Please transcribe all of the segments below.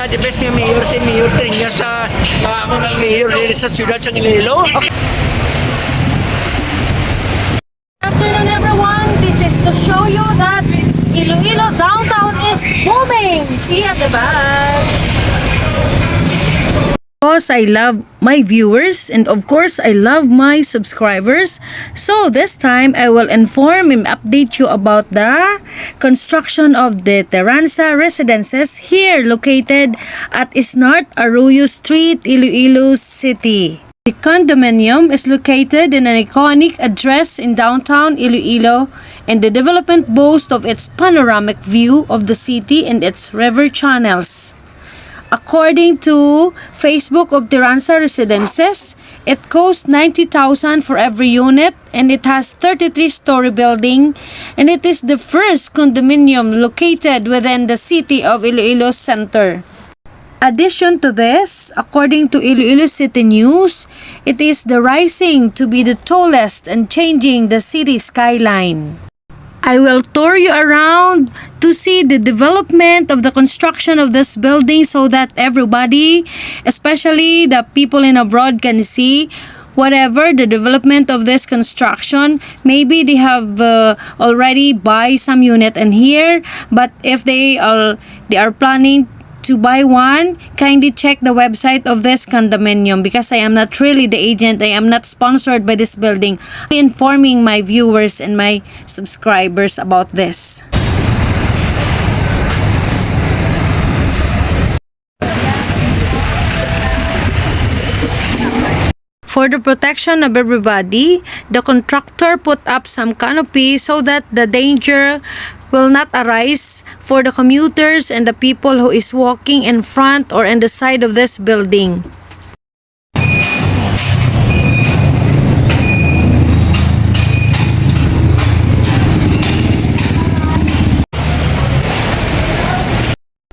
The best nga mayor si Mayor Teranza sa ako ng mayor dito sa siyudad sa Iloilo. Good afternoon everyone, this is to show you that Iloilo downtown is booming. See at the back. Because I love my viewers and of course I love my subscribers. So this time I will inform and update you about the construction of the Teranza residences here located at North Arroyo Street, Iloilo City. The condominium is located in an iconic address in downtown Iloilo, and the development boasts of its panoramic view of the city and its river channels. According to Facebook of Teranza Residences, it costs 90,000 for every unit and it has 33-story building, and it is the first condominium located within the city of Iloilo Center. Addition to this, according to Iloilocity News, it is the rising to be the tallest and changing the city skyline. I will tour you around to see the development of the construction of this building so that everybody, especially the people in abroad, can see whatever the development of this construction. Maybe they have already buy some unit in here, but if they are planning to buy one, kindly check the website of this condominium because I am not really the agent. I am not sponsored by this building. Informing my viewers and my subscribers about this. For the protection of everybody, the contractor put up some canopy so that the danger will not arise for the commuters and the people who is walking in front or in the side of this building.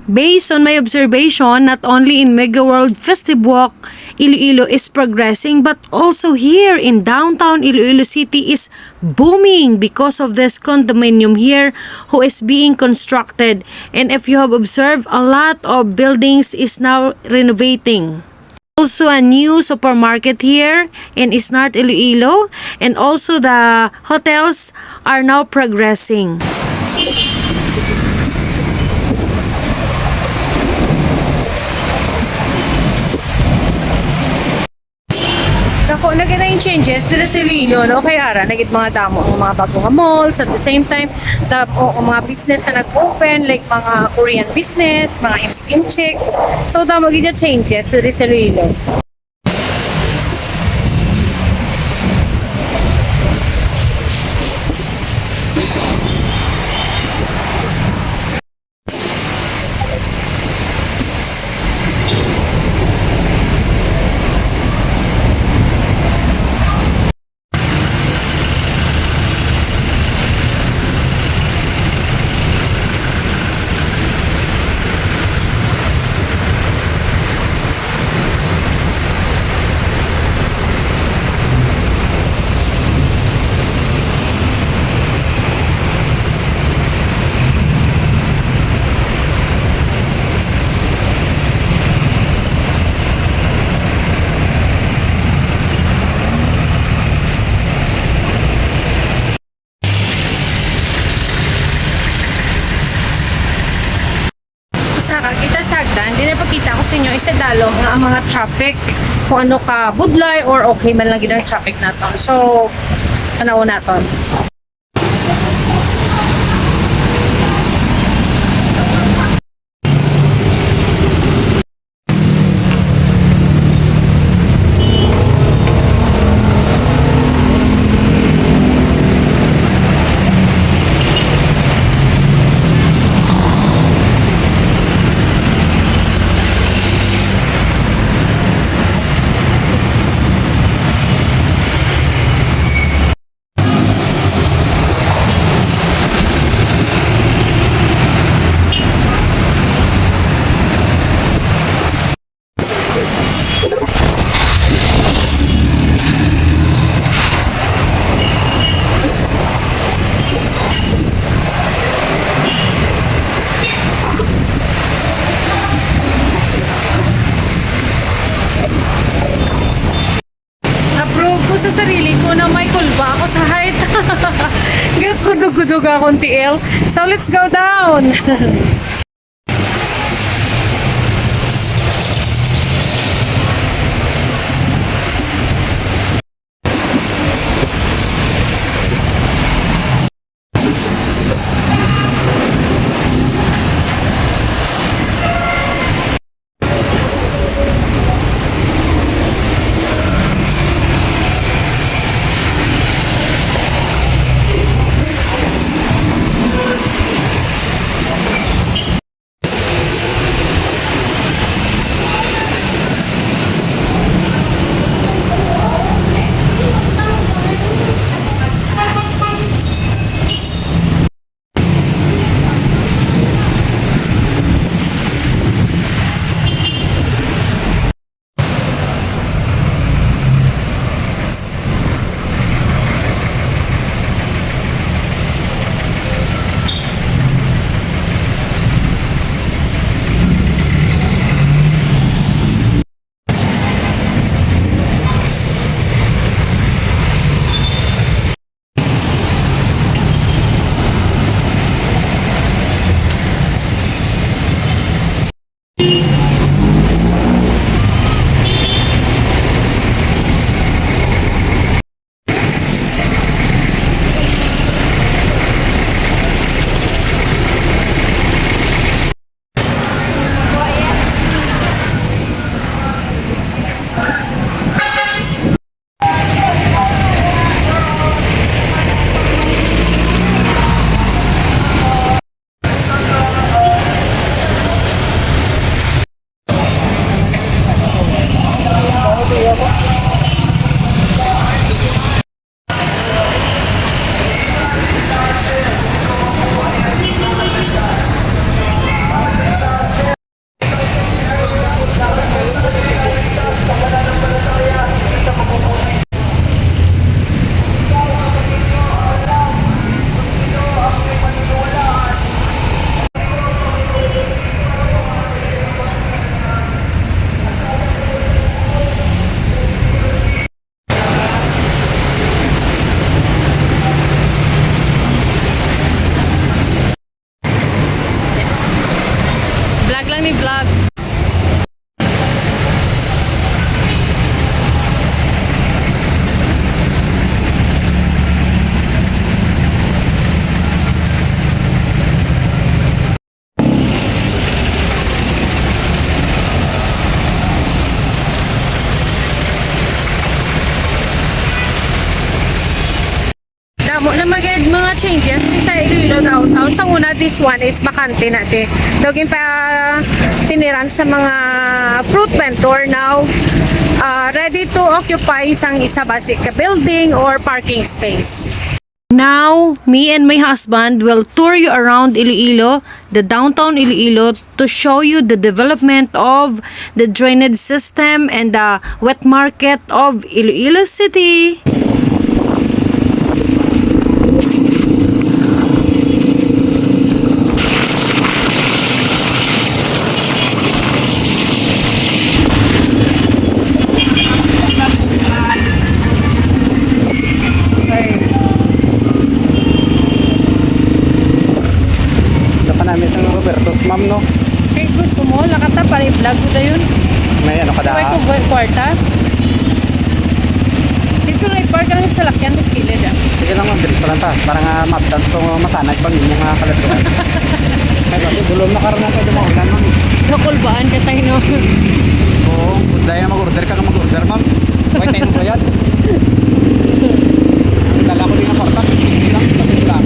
Based on my observation, not only in Mega World Festive Walk, Iloilo is progressing, but also here in downtown Iloilo City is booming because of this condominium here who is being constructed. And if you have observed, a lot of buildings is now renovating. Also a new supermarket here in North Iloilo, and also the hotels are now progressing. Ako, naging na yung changes dito sa Iloilo, no? Kaya ara, naging mga damo, mga bagong malls, at the same time, mga business na nag-open, like mga Korean business, mga imchik. So, damo gina changes dito sa Iloilo. Kita sa hagdan, hindi na pakita ko sa inyo isa dalong ang mga traffic kung ano ka budlay or okay man lang ang traffic natin. So, tanaw natin. ba ako sa height? Gudug-gudug akong TL. So, let's go down. Vlog lang ni vlog. Damo na mga changes sa Iloilo downtown. Sa una, this one is bakante natin. Dogin pa tiniran sa mga fruit vendor now ready to occupy isang isa basic building or parking space. Now, me and my husband will tour you around Iloilo, the downtown Iloilo, to show you the development of the drainage system and the wet market of Iloilocity. Namin sa Roberto's ma'am, no? Kaya gusto mo, lakata para i-vlog ko na yun. May ano ka da? Kaway ko kwarta. Dito na i-park ang salakyan sa skillet ah. Sige lang ma'am, direct lang ta. Para nga mapdans ko masanag pang yung mga kalatuan. Kaya kasi gulong na karoon na pwede maulan ma'am. Nakulbaan ka tayo no. Oo, dahil na mag-order ka mag-order ma'am. Huwag tayo ba yan? Dala ko din ang kwarta. Hindi lang, kasi lang.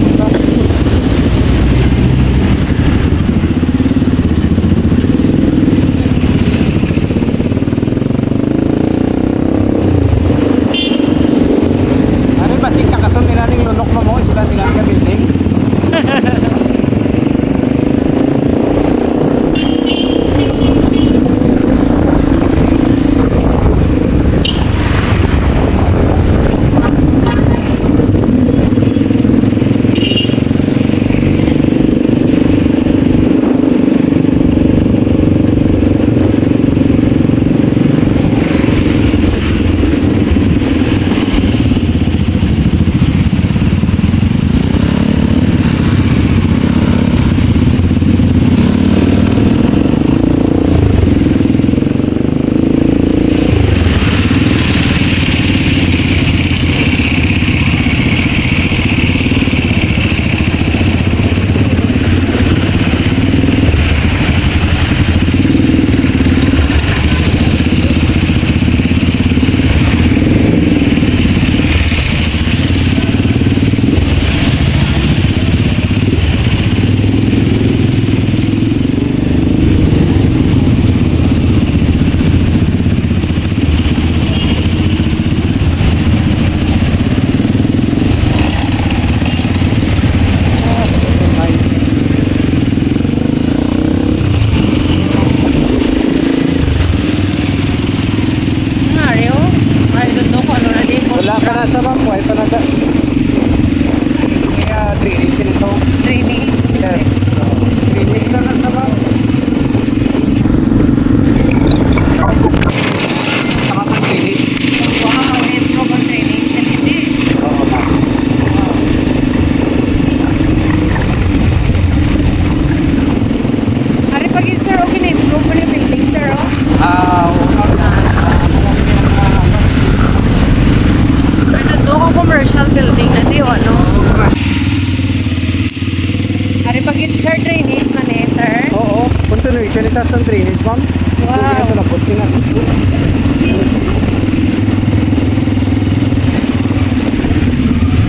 Wow. Ito na po, tingnan.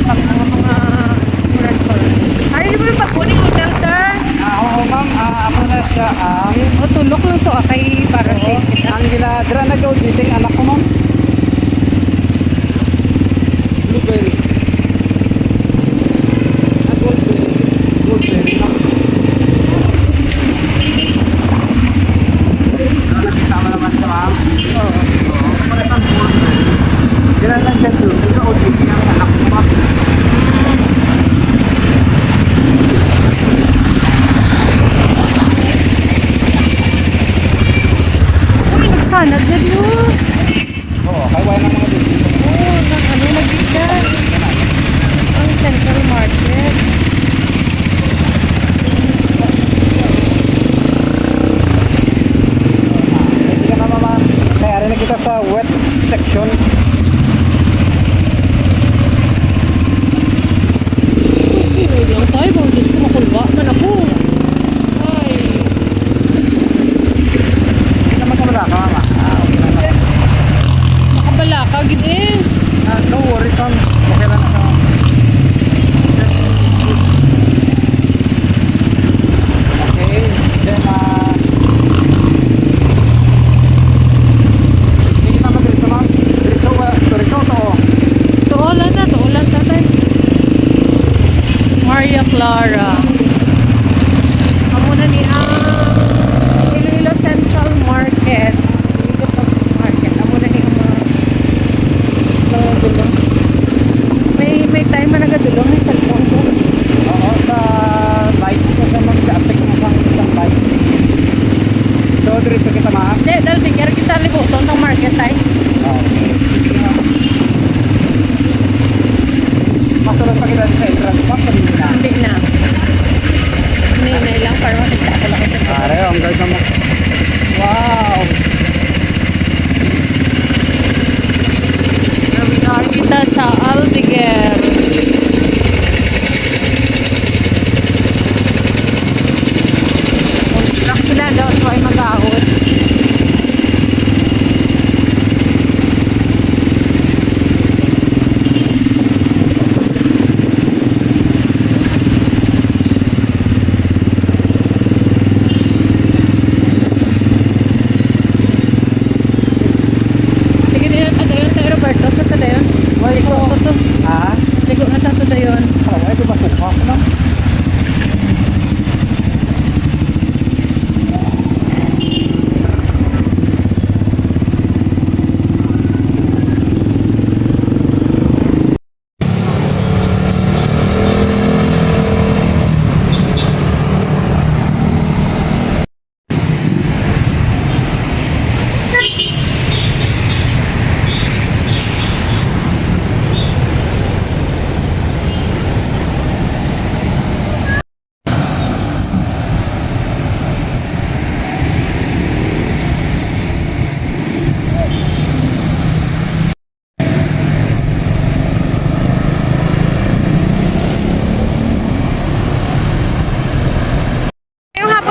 Pag mga restaurant. Ano naman yung pag-boarding hotel, sir? Oo ma'am, ako na siya ang O, tulok lang to, kay para safe kita. ang ginadra na gawin dito yung anak ko ma'am. Blueberry. Goldberry ma'am. Nakita mo naman siya ma'am. Oo. Kapag ang goldberry, gira lang dyan doon. Ito o dito yung anak ko ma'am. Uy, nagsanag na doon. Oo, kaya ng mga dito. Oo, nag-beach siya. Ang Central Market. Hindi ka na mama. Kaya rin na kita sa wet section. Uy, lang tayo. Bang Diyos ko, makulba man ako. Ay. Hindi naman ka wala ka mama. Okay lang naman. Makabala ka, gid eh. No worries ma'am. Okay lang ako. Okay. Then hindi kita mag-dirito ma'am. Dirito to. Tuolan na, tatay. Maria Clara. Amo na ni ang Iloilo Central Market. Iloilo Market. Amo na ni ang mga dulong. May time man nagadulong ni cellphone ko. Oo, sa lights ko sa mag-affect mo sa isang light. So, dirito kita ma'am. Hindi, dahil tingnan kita libuton ng market ay. Okay. Masulot pa kita sa entrance ma'am. Kanina na. Hindi na. Hinay lang para makita ko lang ito sa Pare, ang guys naman. Wow! Here we are kita sa Aldeguer. Construct sila, that's why mag-ahon. Sige din na tayo tayo Roberto, sa tayo. Ligo ko to. Ha? Ligo na tato dayon. Oh, ay, di ba suka ko lang?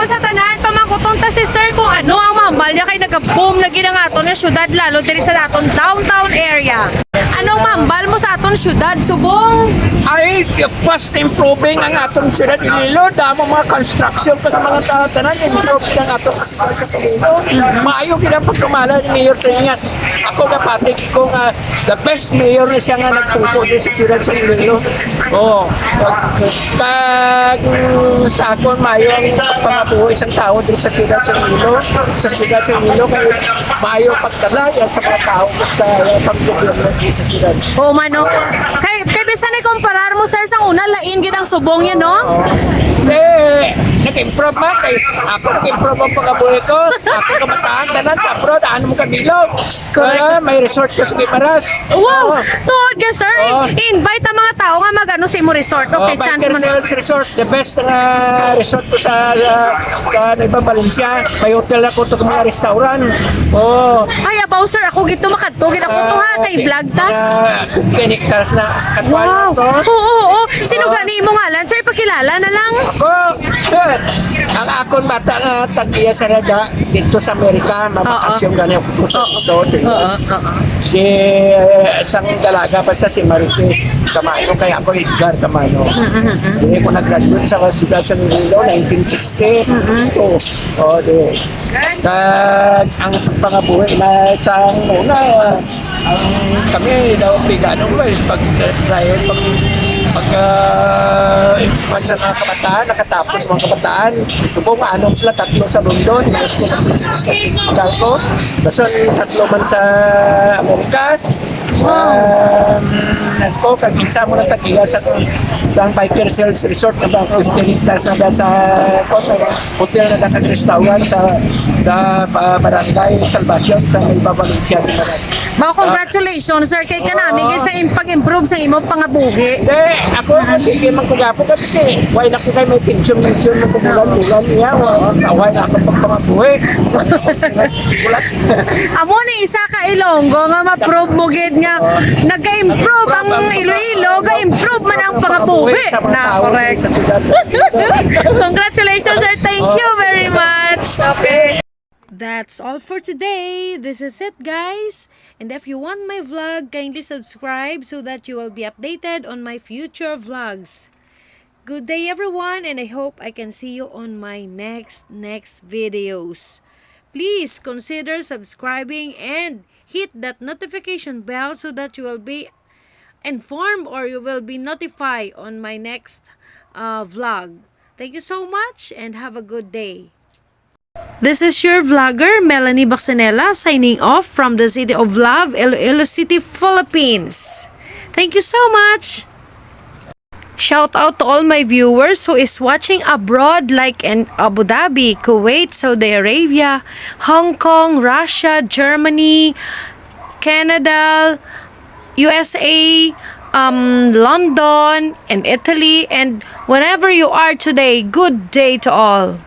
Sa tanan, pamangkutong ta si sir kung ano ang mahambal niya kay nag-boom na ginangaton na syudad lalo diri sa aton downtown area. Anong mahambal mo sa aton syudad, Subong? Ay fast improving ang atong siyudad Iloilo. Damo mga construction pag mga tanan improve ang atong siyudad sa Iloilo. Maayo gid ang pagtumala ni Mayor Teranza. Ako na patik ko nga the best mayor na siya nga nagtupo din sa siyudad sa Iloilo. Oh, tag sa akon maayo ang pamabuhay isang tao din sa siyudad sa Iloilo. Sa siyudad sa Iloilo kay maayo pagtalaya sa mga tao sa paggobyerno sa siyudad. O mano, kay bisan ni comparar mo sir sa una lain gid ang Subong yan no? Nag-improve man kay ako nag-improve ang pagkabuhay ko. Ako kamataan tanan sa abroad, ano mo kabilog. Kaya may resort ko sa Gimaras. Wow! Tuod ka sir, i-invite ang mga tao nga magano sa imo resort. Okay, chance mo na. Biker Resort, the best resort ko sa Nueva Valencia. May hotel ako to mga restaurant. Oh. Ay, abaw sir, ako gito makadto gid ako to ha kay vlog ta. 10 hectares na Wow! katwan to. Oo. Sino gani mo ngalan sir? Pakilala na lang. Ako, ang akon bata nga tag-iya sa Rada dito sa Amerika. mabakasyon ganyan ko sa ito. Oo. Si isang dalaga pa siya, si Marites Camano, kaya ako Edgar Camano. Hindi ko nag-graduate sa Sudad sa Iloilo, 1960. O, di. Ang pagpangabuhi na sa muna, ang kami daw biganong ba, pag sa mga kabataan, nakatapos mga kabataan, subong anong sila, tatlo sa London, nais ko na ko, basta tatlo man sa Amerika, nais ko, kag-isa mo na tagiya sa biker sales resort na ba, 15 hectares na ba sa hotel na nakag-restaurant sa barangay Salvacion sa Nueva Valencia de Maras. Mga congratulations, sir, kay kanami sa pag-improve sa imo pangabuhi. Hindi, ako sige magkugapo kasi why na ko kayo may pension na kumulan-ulan niya, why na ako pagpamabuhi. Amo ni isa ka Ilonggo nga ma-prove mo gid nga nag-improve ang Iloilo, ga-improve man ang pangabuhi. Na correct. Congratulations, sir. Thank you very much. Okay. That's all for today. This is it, guys. And if you want my vlog, kindly subscribe so that you will be updated on my future vlogs. Good day, everyone, and I hope I can see you on my next videos. Please consider subscribing and hit that notification bell so that you will be informed or you will be notified on my next vlog. Thank you so much and have a good day. This is your vlogger, Melanie Baxanella, signing off from the city of love, Iloilocity, Philippines. Thank you so much. Shout out to all my viewers who is watching abroad like in Abu Dhabi, Kuwait, Saudi Arabia, Hong Kong, Russia, Germany, Canada, USA, London, and Italy, and wherever you are today, good day to all.